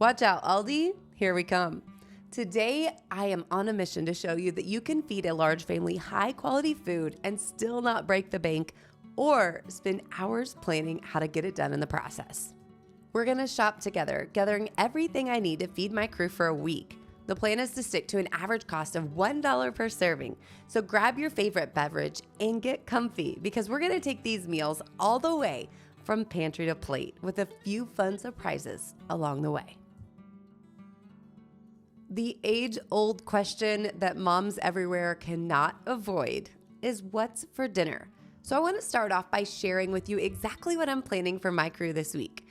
Watch out, Aldi, here we come. Today, I am on a mission to show you that you can feed a large family high-quality food and still not break the bank or spend hours planning how to get it done in the process. We're gonna shop together, gathering everything I need to feed my crew for a week. The plan is to stick to an average cost of $1 per serving. So grab your favorite beverage and get comfy because we're gonna take these meals all the way from pantry to plate with a few fun surprises along the way. The age-old question that moms everywhere cannot avoid is what's for dinner? So I want to start off by sharing with you exactly what I'm planning for my crew this week.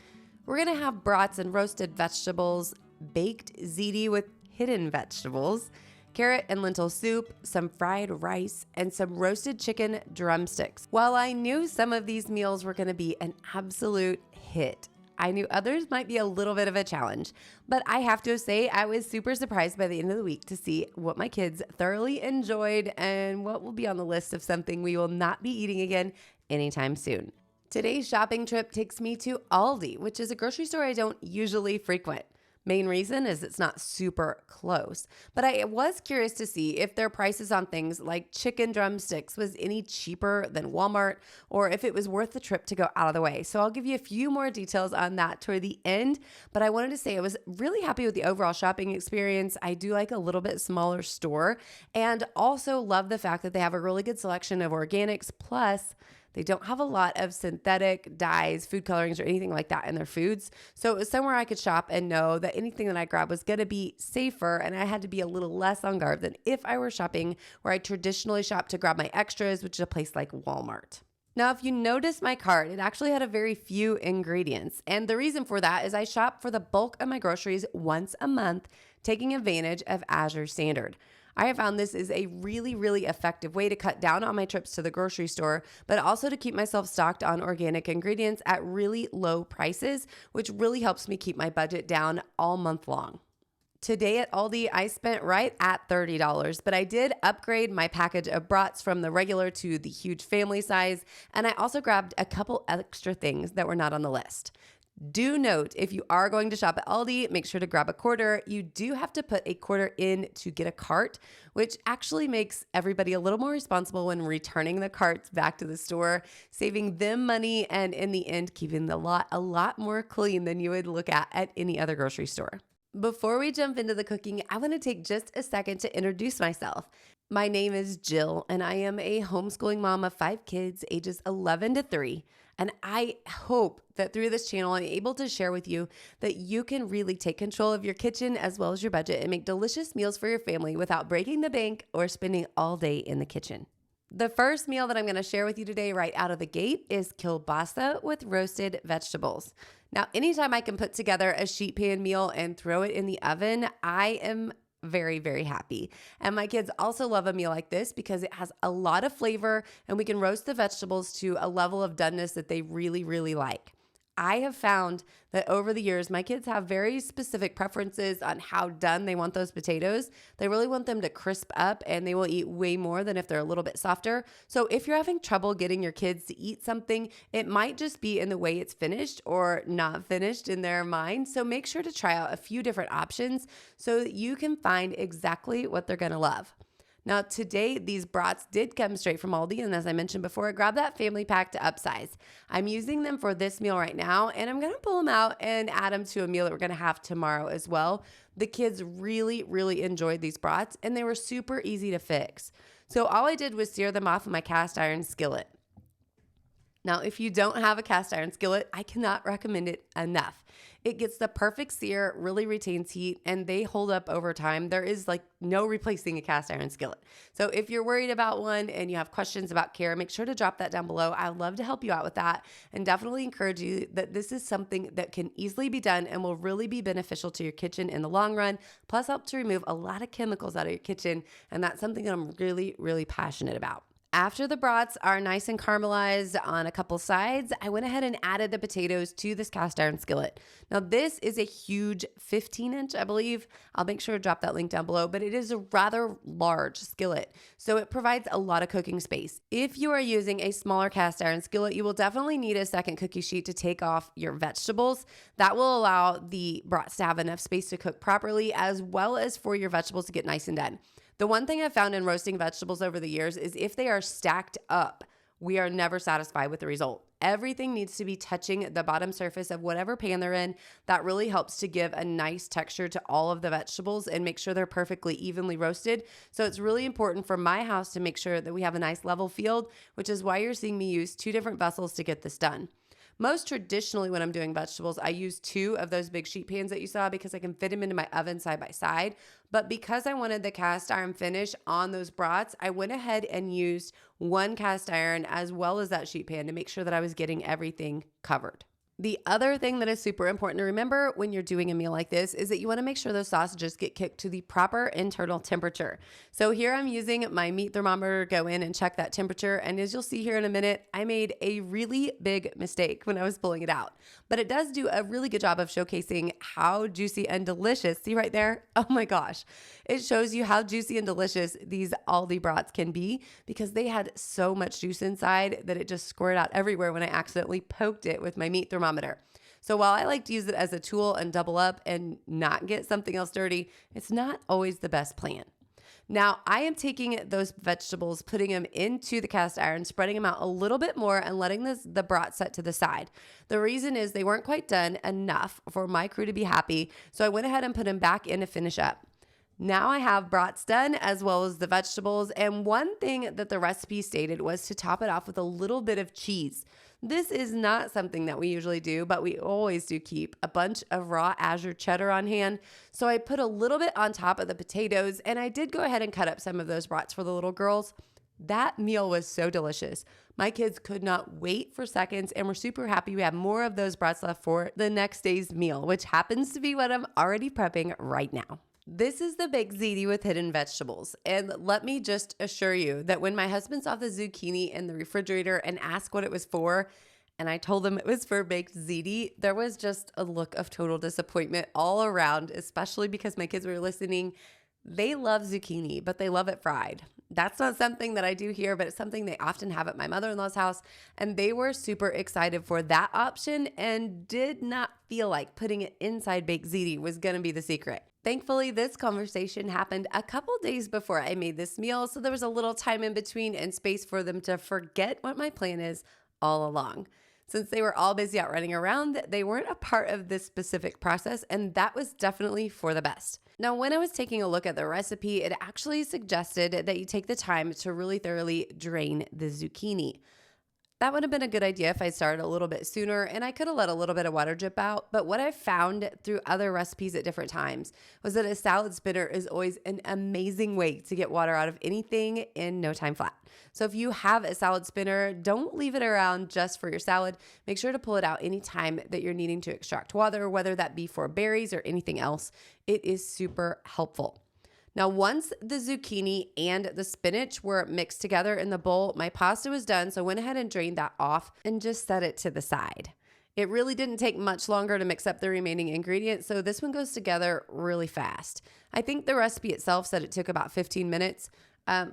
We're going to have brats and roasted vegetables, baked ziti with hidden vegetables, carrot and lentil soup, some fried rice, and some roasted chicken drumsticks. While I knew some of these meals were going to be an absolute hit, I knew others might be a little bit of a challenge, but I have to say I was super surprised by the end of the week to see what my kids thoroughly enjoyed and what will be on the list of something we will not be eating again anytime soon. Today's shopping trip takes me to Aldi, which is a grocery store I don't usually frequent. Main reason is it's not super close, but I was curious to see if their prices on things like chicken drumsticks was any cheaper than Walmart or if it was worth the trip to go out of the way. So I'll give you a few more details on that toward the end, but I wanted to say I was really happy with the overall shopping experience. I do like a little bit smaller store and also love the fact that they have a really good selection of organics, plus they don't have a lot of synthetic dyes, food colorings, or anything like that in their foods. So it was somewhere I could shop and know that anything that I grabbed was going to be safer, and I had to be a little less on guard than if I were shopping where I traditionally shop to grab my extras, which is a place like Walmart. Now, if you notice my cart, it actually had a very few ingredients. And the reason for that is I shop for the bulk of my groceries once a month, taking advantage of Azure Standard. I have found this is a really, really effective way to cut down on my trips to the grocery store, but also to keep myself stocked on organic ingredients at really low prices, which really helps me keep my budget down all month long. Today at Aldi, I spent right at $30, but I did upgrade my package of brats from the regular to the huge family size, and I also grabbed a couple extra things that were not on the list. Do note, if you are going to shop at Aldi, make sure to grab a quarter. You do have to put a quarter in to get a cart, which actually makes everybody a little more responsible when returning the carts back to the store, saving them money, and in the end, keeping the lot a lot more clean than you would look at any other grocery store. Before we jump into the cooking, I want to take just a second to introduce myself. My name is Jill, and I am a homeschooling mom of 5 kids, ages 11 to 3. And I hope that through this channel, I'm able to share with you that you can really take control of your kitchen as well as your budget and make delicious meals for your family without breaking the bank or spending all day in the kitchen. The first meal that I'm going to share with you today right out of the gate is kielbasa with roasted vegetables. Now, anytime I can put together a sheet pan meal and throw it in the oven, I am very, very happy. And my kids also love a meal like this because it has a lot of flavor and we can roast the vegetables to a level of doneness that they really, really like. I have found that over the years, my kids have very specific preferences on how done they want those potatoes. They really want them to crisp up and they will eat way more than if they're a little bit softer. So if you're having trouble getting your kids to eat something, it might just be in the way it's finished or not finished in their mind. So make sure to try out a few different options so that you can find exactly what they're going to love. Now, today, these brats did come straight from Aldi, and as I mentioned before, I grabbed that family pack to upsize. I'm using them for this meal right now, and I'm going to pull them out and add them to a meal that we're going to have tomorrow as well. The kids really, really enjoyed these brats, and they were super easy to fix. So all I did was sear them off of my cast iron skillet. Now, if you don't have a cast iron skillet, I cannot recommend it enough. It gets the perfect sear, really retains heat, and they hold up over time. There is like no replacing a cast iron skillet. So if you're worried about one and you have questions about care, make sure to drop that down below. I'd love to help you out with that and definitely encourage you that this is something that can easily be done and will really be beneficial to your kitchen in the long run, plus help to remove a lot of chemicals out of your kitchen. And that's something that I'm really, really passionate about. After the brats are nice and caramelized on a couple sides, I went ahead and added the potatoes to this cast iron skillet. Now this is a huge 15-inch, I believe. I'll make sure to drop that link down below, but it is a rather large skillet, so it provides a lot of cooking space. If you are using a smaller cast iron skillet, you will definitely need a second cookie sheet to take off your vegetables. That will allow the brats to have enough space to cook properly, as well as for your vegetables to get nice and done. The one thing I've found in roasting vegetables over the years is if they are stacked up, we are never satisfied with the result. Everything needs to be touching the bottom surface of whatever pan they're in. That really helps to give a nice texture to all of the vegetables and make sure they're perfectly evenly roasted. So it's really important for my house to make sure that we have a nice level field, which is why you're seeing me use 2 different vessels to get this done. Most traditionally, when I'm doing vegetables, I use 2 of those big sheet pans that you saw because I can fit them into my oven side by side. But because I wanted the cast iron finish on those brats, I went ahead and used 1 cast iron as well as that sheet pan to make sure that I was getting everything covered. The other thing that is super important to remember when you're doing a meal like this is that you want to make sure those sausages get cooked to the proper internal temperature. So here I'm using my meat thermometer to go in and check that temperature. And as you'll see here in a minute, I made a really big mistake when I was pulling it out. But it does do a really good job of showcasing how juicy and delicious. See right there? Oh my gosh. It shows you how juicy and delicious these Aldi brats can be because they had so much juice inside that it just squirted out everywhere when I accidentally poked it with my meat thermometer. So while I like to use it as a tool and double up and not get something else dirty, it's not always the best plan. Now I am taking those vegetables, putting them into the cast iron, spreading them out a little bit more and letting the brat set to the side. The reason is they weren't quite done enough for my crew to be happy. So I went ahead and put them back in to finish up. Now I have brats done as well as the vegetables. And one thing that the recipe stated was to top it off with a little bit of cheese. This is not something that we usually do, but we always do keep a bunch of raw Azure cheddar on hand. So I put a little bit on top of the potatoes, and I did go ahead and cut up some of those brats for the little girls. That meal was so delicious. My kids could not wait for seconds and were super happy we have more of those brats left for the next day's meal, which happens to be what I'm already prepping right now. This is the baked ziti with hidden vegetables. And let me just assure you that when my husband saw the zucchini in the refrigerator and asked what it was for, and I told him it was for baked ziti, there was just a look of total disappointment all around, especially because my kids were listening. They love zucchini, but they love it fried. That's not something that I do here, but it's something they often have at my mother-in-law's house. And they were super excited for that option and did not feel like putting it inside baked ziti was going to be the secret. Thankfully, this conversation happened a couple days before I made this meal, so there was a little time in between and space for them to forget what my plan is all along. Since they were all busy out running around, they weren't a part of this specific process, and that was definitely for the best. Now, when I was taking a look at the recipe, it actually suggested that you take the time to really thoroughly drain the zucchini. That would have been a good idea if I started a little bit sooner, and I could have let a little bit of water drip out. But what I found through other recipes at different times was that a salad spinner is always an amazing way to get water out of anything in no time flat. So if you have a salad spinner, don't leave it around just for your salad. Make sure to pull it out anytime that you're needing to extract water, whether that be for berries or anything else. It is super helpful. Now, once the zucchini and the spinach were mixed together in the bowl, my pasta was done, so I went ahead and drained that off and just set it to the side. It really didn't take much longer to mix up the remaining ingredients, so this one goes together really fast. I think the recipe itself said it took about 15 minutes.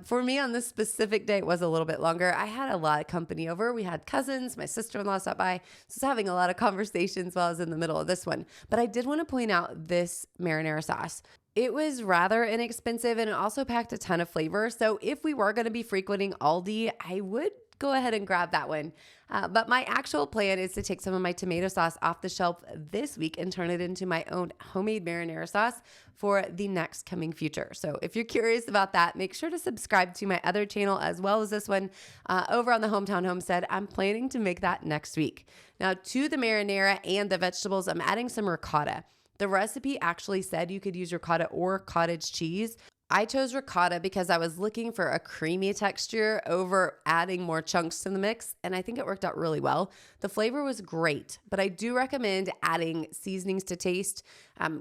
For me on this specific day, it was a little bit longer. I had a lot of company over. We had cousins, my sister-in-law stopped by. So I was having a lot of conversations while I was in the middle of this one. But I did want to point out this marinara sauce. It was rather inexpensive and it also packed a ton of flavor. So if we were going to be frequenting Aldi, I would go ahead and grab that one. But my actual plan is to take some of my tomato sauce off the shelf this week and turn it into my own homemade marinara sauce for the next coming future. So if you're curious about that, make sure to subscribe to my other channel as well as this one over on the Hometown Homestead. I'm planning to make that next week. Now to the marinara and the vegetables, I'm adding some ricotta. The recipe actually said you could use ricotta or cottage cheese. I chose ricotta because I was looking for a creamy texture over adding more chunks to the mix, and I think it worked out really well. The flavor was great, but I do recommend adding seasonings to taste.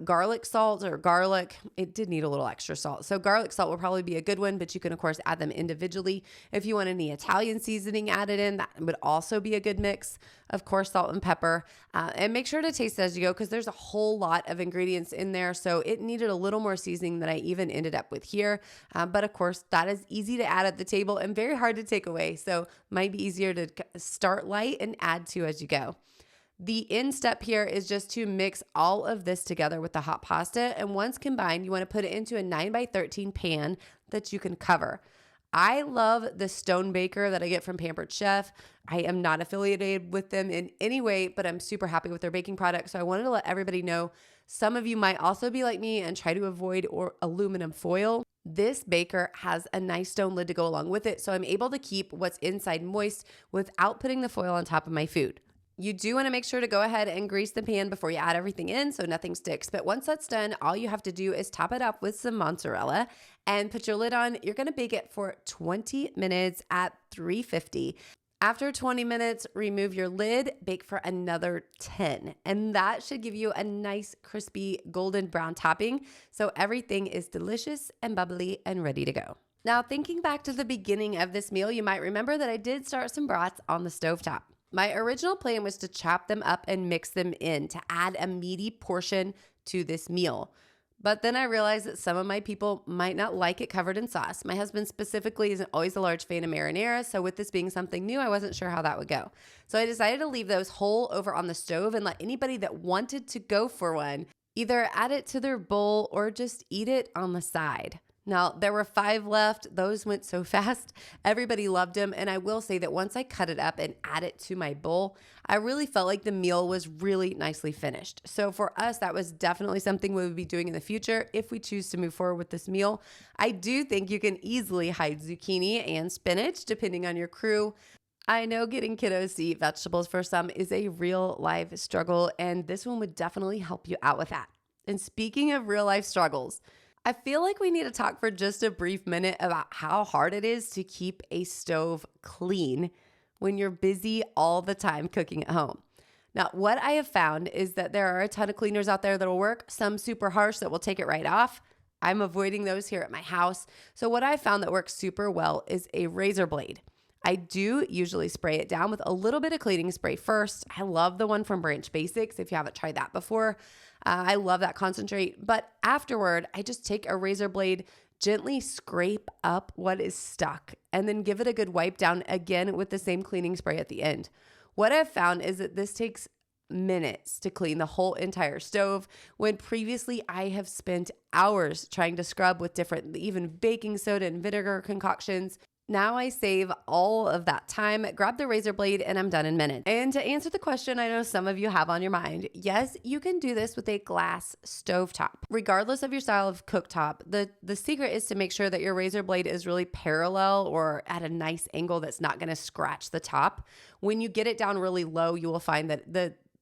Garlic salt or garlic, it did need a little extra salt. So garlic salt will probably be a good one, but you can of course add them individually. If you want any Italian seasoning added in, that would also be a good mix. Of course, salt and pepper. And make sure to taste it as you go because there's a whole lot of ingredients in there. So it needed a little more seasoning than I even ended up with here. But of course, that is easy to add at the table and very hard to take away. So might be easier to start light and add to as you go. The end step here is just to mix all of this together with the hot pasta. And once combined, you want to put it into a 9x13 pan that you can cover. I love the Stone Baker that I get from Pampered Chef. I am not affiliated with them in any way, but I'm super happy with their baking products. So I wanted to let everybody know some of you might also be like me and try to avoid aluminum foil. This baker has a nice stone lid to go along with it, so I'm able to keep what's inside moist without putting the foil on top of my food. You do want to make sure to go ahead and grease the pan before you add everything in so nothing sticks. But once that's done, all you have to do is top it up with some mozzarella and put your lid on. You're going to bake it for 20 minutes at 350. After 20 minutes, remove your lid, bake for another 10. And that should give you a nice crispy golden brown topping. So everything is delicious and bubbly and ready to go. Now, thinking back to the beginning of this meal, you might remember that I did start some brats on the stovetop. My original plan was to chop them up and mix them in to add a meaty portion to this meal. But then I realized that some of my people might not like it covered in sauce. My husband specifically isn't always a large fan of marinara, so with this being something new, I wasn't sure how that would go. So I decided to leave those whole over on the stove and let anybody that wanted to go for one either add it to their bowl or just eat it on the side. Now, there were 5 left. Those went so fast. Everybody loved them. And I will say that once I cut it up and add it to my bowl, I really felt like the meal was really nicely finished. So for us, that was definitely something we would be doing in the future if we choose to move forward with this meal. I do think you can easily hide zucchini and spinach depending on your crew. I know getting kiddos to eat vegetables for some is a real life struggle, and this one would definitely help you out with that. And speaking of real life struggles, I feel like we need to talk for just a brief minute about how hard it is to keep a stove clean when you're busy all the time cooking at home. Now, what I have found is that there are a ton of cleaners out there that will work, some super harsh that will take it right off. I'm avoiding those here at my house. So what I found that works super well is a razor blade. I do usually spray it down with a little bit of cleaning spray first. I love the one from Branch Basics if you haven't tried that before. I love that concentrate. But afterward, I just take a razor blade, gently scrape up what is stuck, and then give it a good wipe down again with the same cleaning spray at the end. What I've found is that this takes minutes to clean the whole entire stove, when previously I have spent hours trying to scrub with different, even baking soda and vinegar concoctions. Now I save all of that time, grab the razor blade, and I'm done in minutes. And to answer the question I know some of you have on your mind, yes, you can do this with a glass stovetop. Regardless of your style of cooktop, the secret is to make sure that your razor blade is really parallel or at a nice angle that's not going to scratch the top. When you get it down really low, you will find that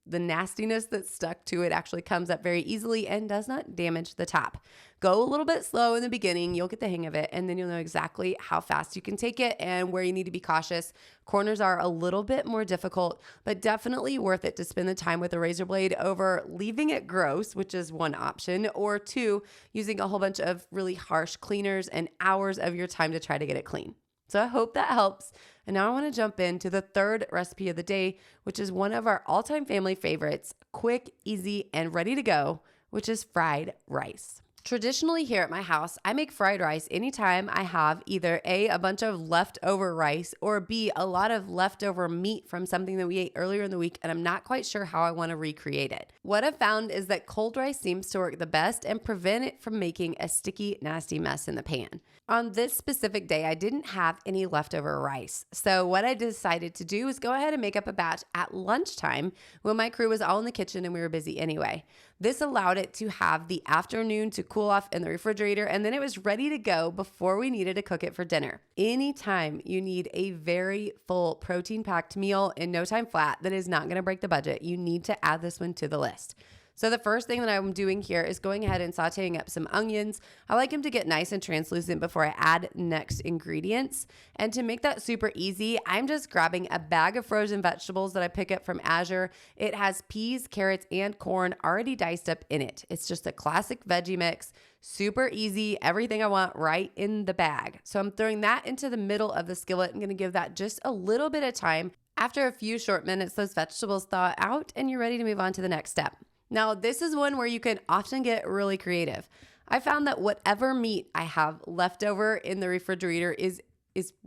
the nastiness that's stuck to it actually comes up very easily and does not damage the top. Go a little bit slow in the beginning, you'll get the hang of it, and then you'll know exactly how fast you can take it and where you need to be cautious. Corners are a little bit more difficult, but definitely worth it to spend the time with a razor blade over leaving it gross, which is one option, or 2, using a whole bunch of really harsh cleaners and hours of your time to try to get it clean. So I hope that helps. And now I want to jump into the third recipe of the day, which is one of our all-time family favorites, quick, easy, and ready to go, which is fried rice. Traditionally here at my house, I make fried rice anytime I have either A, bunch of leftover rice, or B, a lot of leftover meat from something that we ate earlier in the week and I'm not quite sure how I want to recreate it. What I've found is that cold rice seems to work the best and prevent it from making a sticky, nasty mess in the pan. On this specific day, I didn't have any leftover rice. So what I decided to do was go ahead and make up a batch at lunchtime when my crew was all in the kitchen and we were busy anyway. This allowed it to have the afternoon to cool off in the refrigerator, and then it was ready to go before we needed to cook it for dinner. Anytime you need a very full protein-packed meal in no time flat that is not going to break the budget, you need to add this one to the list. So the first thing that I'm doing here is going ahead and sauteing up some onions. I like them to get nice and translucent before I add next ingredients. And to make that super easy, I'm just grabbing a bag of frozen vegetables that I pick up from Azure. It has peas, carrots, and corn already diced up in it. It's just a classic veggie mix, super easy, everything I want right in the bag. So I'm throwing that into the middle of the skillet. I'm gonna give that just a little bit of time. After a few short minutes, those vegetables thaw out and you're ready to move on to the next step. Now, this is one where you can often get really creative. I found that whatever meat I have left over in the refrigerator is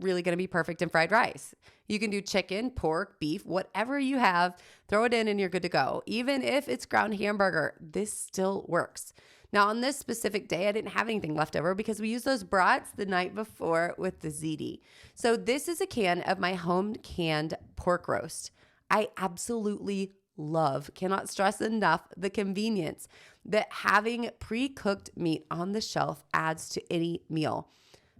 really going to be perfect in fried rice. You can do chicken, pork, beef, whatever you have, throw it in and you're good to go. Even if it's ground hamburger, this still works. Now, on this specific day, I didn't have anything left over because we used those brats the night before with the Ziti. So this is a can of my home canned pork roast. I absolutely cannot stress enough the convenience that having pre-cooked meat on the shelf adds to any meal.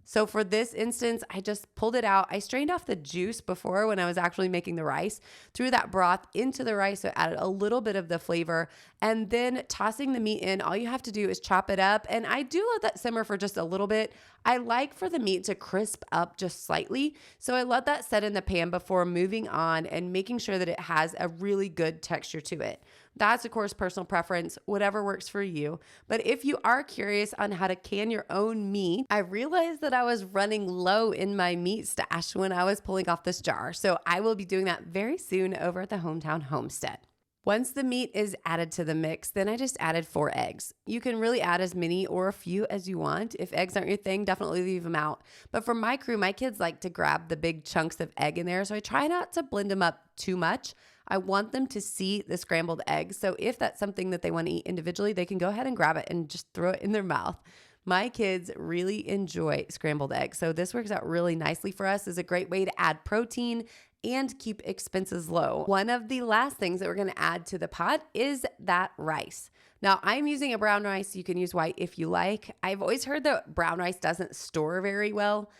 So for this instance, I just pulled it out. I strained off the juice before when I was actually making the rice, threw that broth into the rice, so it added a little bit of the flavor, and then tossing the meat in. All you have to do is chop it up, and I do let that simmer for just a little bit. I like for the meat to crisp up just slightly, so I let that set in the pan before moving on and making sure that it has a really good texture to it. That's, of course, personal preference, whatever works for you. But if you are curious on how to can your own meat, I realized that I was running low in my meat stash when I was pulling off this jar. So I will be doing that very soon over at the Hometown Homestead. Once the meat is added to the mix, then I just added 4 eggs. You can really add as many or a few as you want. If eggs aren't your thing, definitely leave them out. But for my crew, my kids like to grab the big chunks of egg in there, so I try not to blend them up too much. I want them to see the scrambled eggs. So if that's something that they want to eat individually, they can go ahead and grab it and just throw it in their mouth. My kids really enjoy scrambled eggs. So this works out really nicely for us. It's a great way to add protein and keep expenses low. One of the last things that we're going to add to the pot is that rice. Now, I'm using a brown rice. You can use white if you like. I've always heard that brown rice doesn't store very well.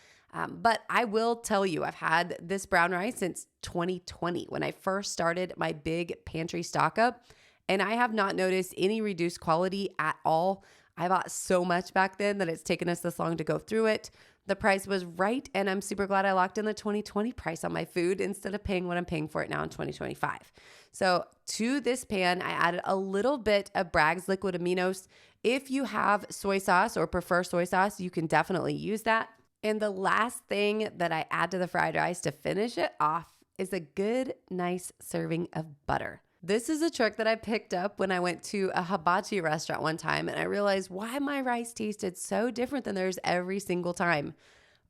But I will tell you, I've had this brown rice since 2020 when I first started my big pantry stock up, and I have not noticed any reduced quality at all. I bought so much back then that it's taken us this long to go through it. The price was right, and I'm super glad I locked in the 2020 price on my food instead of paying what I'm paying for it now in 2025. So to this pan, I added a little bit of Bragg's liquid aminos. If you have soy sauce or prefer soy sauce, you can definitely use that. And the last thing that I add to the fried rice to finish it off is a good, nice serving of butter. This is a trick that I picked up when I went to a hibachi restaurant one time, and I realized why my rice tasted so different than theirs every single time.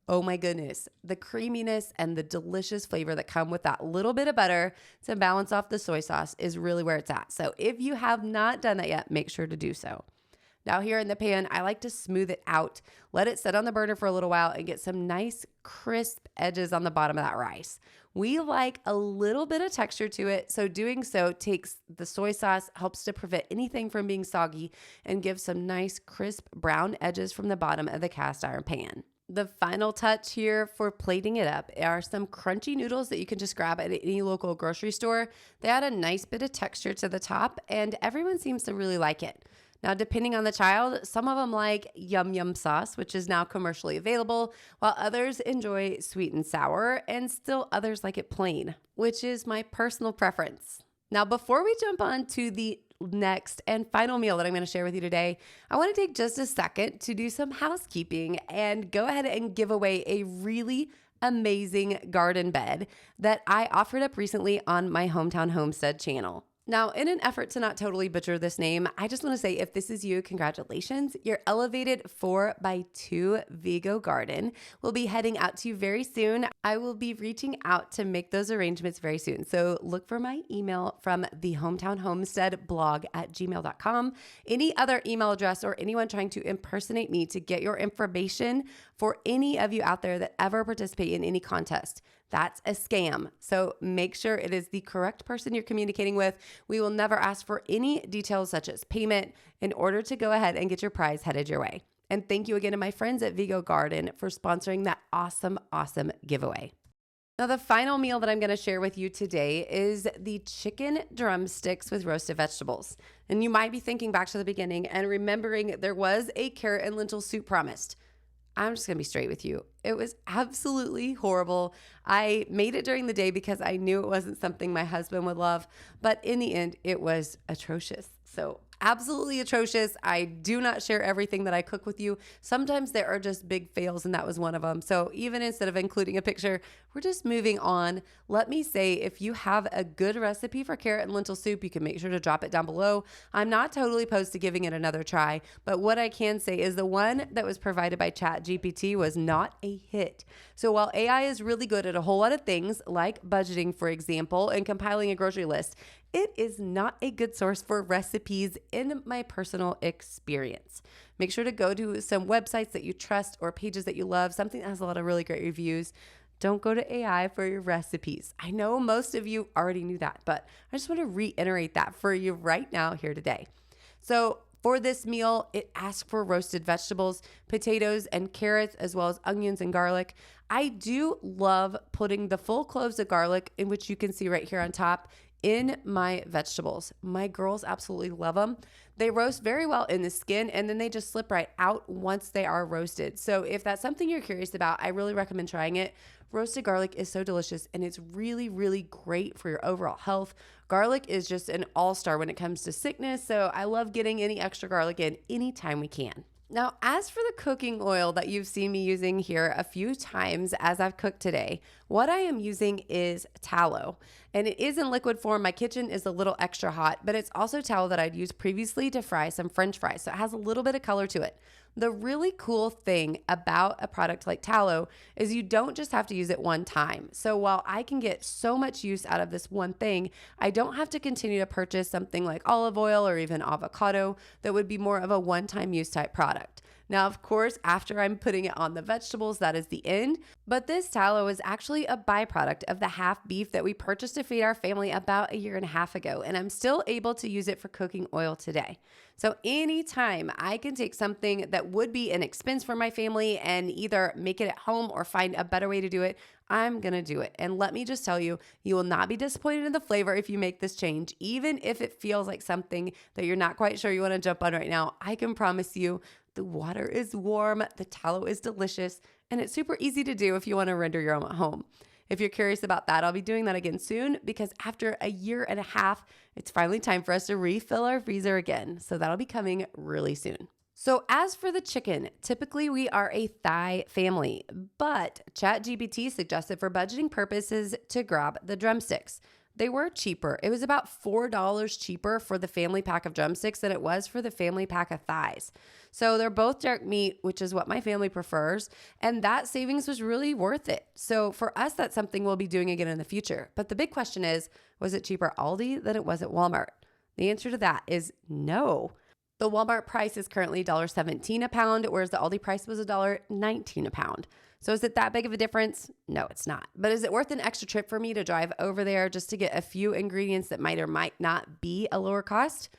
Oh my goodness, the creaminess and the delicious flavor that come with that little bit of butter to balance off the soy sauce is really where it's at. So if you have not done that yet, make sure to do so. Now here in the pan, I like to smooth it out, let it sit on the burner for a little while and get some nice crisp edges on the bottom of that rice. We like a little bit of texture to it, so doing so takes the soy sauce, helps to prevent anything from being soggy, and gives some nice crisp brown edges from the bottom of the cast iron pan. The final touch here for plating it up are some crunchy noodles that you can just grab at any local grocery store. They add a nice bit of texture to the top, and everyone seems to really like it. Now, depending on the child, some of them like yum yum sauce, which is now commercially available, while others enjoy sweet and sour, and still others like it plain, which is my personal preference. Now, before we jump on to the next and final meal that I'm going to share with you today, I want to take just a second to do some housekeeping and go ahead and give away a really amazing garden bed that I offered up recently on my Hometown Homestead channel. Now, in an effort to not totally butcher this name, I just want to say if this is you, congratulations. Your elevated 4x2 Vigo garden will be heading out to you very soon. I will be reaching out to make those arrangements very soon. So look for my email from the Hometown Homestead blog at gmail.com. Any other email address or anyone trying to impersonate me to get your information for any of you out there that ever participate in any contest, that's a scam. So make sure it is the correct person you're communicating with. We will never ask for any details such as payment in order to go ahead and get your prize headed your way. And thank you again to my friends at Vigo Garden for sponsoring that awesome giveaway. Now, the final meal that I'm going to share with you today is the chicken drumsticks with roasted vegetables. And you might be thinking back to the beginning and remembering there was a carrot and lentil soup promised. I'm just gonna be straight with you. It was absolutely horrible. I made it during the day because I knew it wasn't something my husband would love, but in the end, it was atrocious. So absolutely atrocious. I do not share everything that I cook with you. Sometimes there are just big fails, and that was one of them. So even instead of including a picture, we're just moving on. Let me say, if you have a good recipe for carrot and lentil soup, you can make sure to drop it down below. I'm not totally opposed to giving it another try, but what I can say is the one that was provided by ChatGPT was not a hit. So while AI is really good at a whole lot of things, like budgeting, for example, and compiling a grocery list, it is not a good source for recipes in my personal experience. Make sure to go to some websites that you trust or pages that you love, something that has a lot of really great reviews. Don't go to AI for your recipes. I know most of you already knew that, but I just want to reiterate that for you right now here today. So for this meal, it asks for roasted vegetables, potatoes, and carrots, as well as onions and garlic. I do love putting the full cloves of garlic, in which you can see right here on top, in my vegetables. My girls absolutely love them. They roast very well in the skin, and then they just slip right out once they are roasted. So if that's something you're curious about, I really recommend trying it. Roasted garlic is so delicious, and it's really, really great for your overall health. Garlic is just an all-star when it comes to sickness, so I love getting any extra garlic in anytime we can. Now, as for the cooking oil that you've seen me using here a few times as I've cooked today, what I am using is tallow, and it is in liquid form. My kitchen is a little extra hot, but it's also tallow that I'd used previously to fry some French fries, so it has a little bit of color to it. The really cool thing about a product like tallow is you don't just have to use it one time. So while I can get so much use out of this one thing, I don't have to continue to purchase something like olive oil or even avocado that would be more of a one-time use type product. Now, of course, after I'm putting it on the vegetables, that is the end. But this tallow is actually a byproduct of the half beef that we purchased to feed our family about a year and a half ago. And I'm still able to use it for cooking oil today. So anytime I can take something that would be an expense for my family and either make it at home or find a better way to do it, I'm going to do it. And let me just tell you, you will not be disappointed in the flavor if you make this change. Even if it feels like something that you're not quite sure you want to jump on right now, I can promise you the water is warm, the tallow is delicious, and it's super easy to do if you want to render your own at home. If you're curious about that, I'll be doing that again soon because after a year and a half, it's finally time for us to refill our freezer again. So that'll be coming really soon. So as for the chicken, typically we are a thigh family, but ChatGPT suggested for budgeting purposes to grab the drumsticks. They were cheaper. It was about $4 cheaper for the family pack of drumsticks than it was for the family pack of thighs. So they're both dark meat, which is what my family prefers. And that savings was really worth it. So for us, that's something we'll be doing again in the future. But the big question is, was it cheaper at Aldi than it was at Walmart? The answer to that is no. The Walmart price is currently $1.17 a pound, whereas the Aldi price was $1.19 a pound. So is it that big of a difference? No, it's not. But is it worth an extra trip for me to drive over there just to get a few ingredients that might or might not be a lower cost?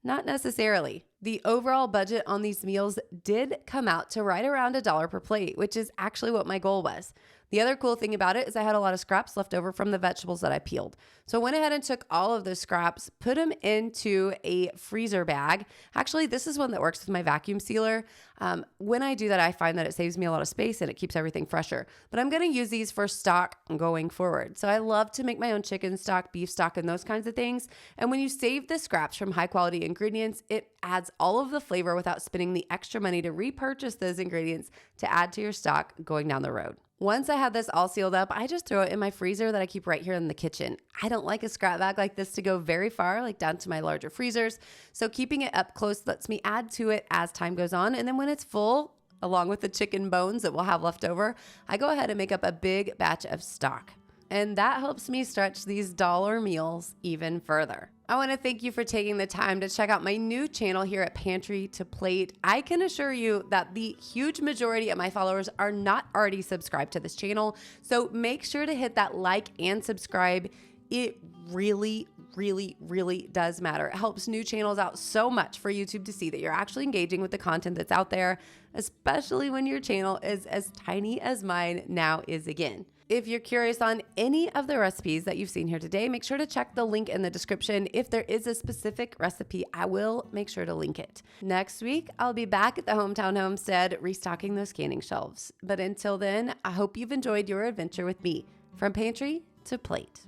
Not necessarily. The overall budget on these meals did come out to right around $1 per plate, which is actually what my goal was. The other cool thing about it is I had a lot of scraps left over from the vegetables that I peeled. So I went ahead and took all of those scraps, put them into a freezer bag. Actually, this is one that works with my vacuum sealer. When I do that, I find that it saves me a lot of space and it keeps everything fresher. But I'm going to use these for stock going forward. So I love to make my own chicken stock, beef stock, and those kinds of things. And when you save the scraps from high quality ingredients, it adds all of the flavor without spending the extra money to repurchase those ingredients to add to your stock going down the road. Once I have this all sealed up, I just throw it in my freezer that I keep right here in the kitchen. I don't like a scrap bag like this to go very far, like down to my larger freezers. So keeping it up close lets me add to it as time goes on. And then when it's full, along with the chicken bones that we'll have left over, I go ahead and make up a big batch of stock. And that helps me stretch these dollar meals even further. I want to thank you for taking the time to check out my new channel here at Pantry to Plate. I can assure you that the huge majority of my followers are not already subscribed to this channel. So make sure to hit that like and subscribe. It really, really, really does matter. It helps new channels out so much for YouTube to see that you're actually engaging with the content that's out there, especially when your channel is as tiny as mine now is again. If you're curious on any of the recipes that you've seen here today, make sure to check the link in the description. If there is a specific recipe, I will make sure to link it. Next week, I'll be back at the Hometown Homestead restocking those canning shelves. But until then, I hope you've enjoyed your adventure with me, from pantry to plate.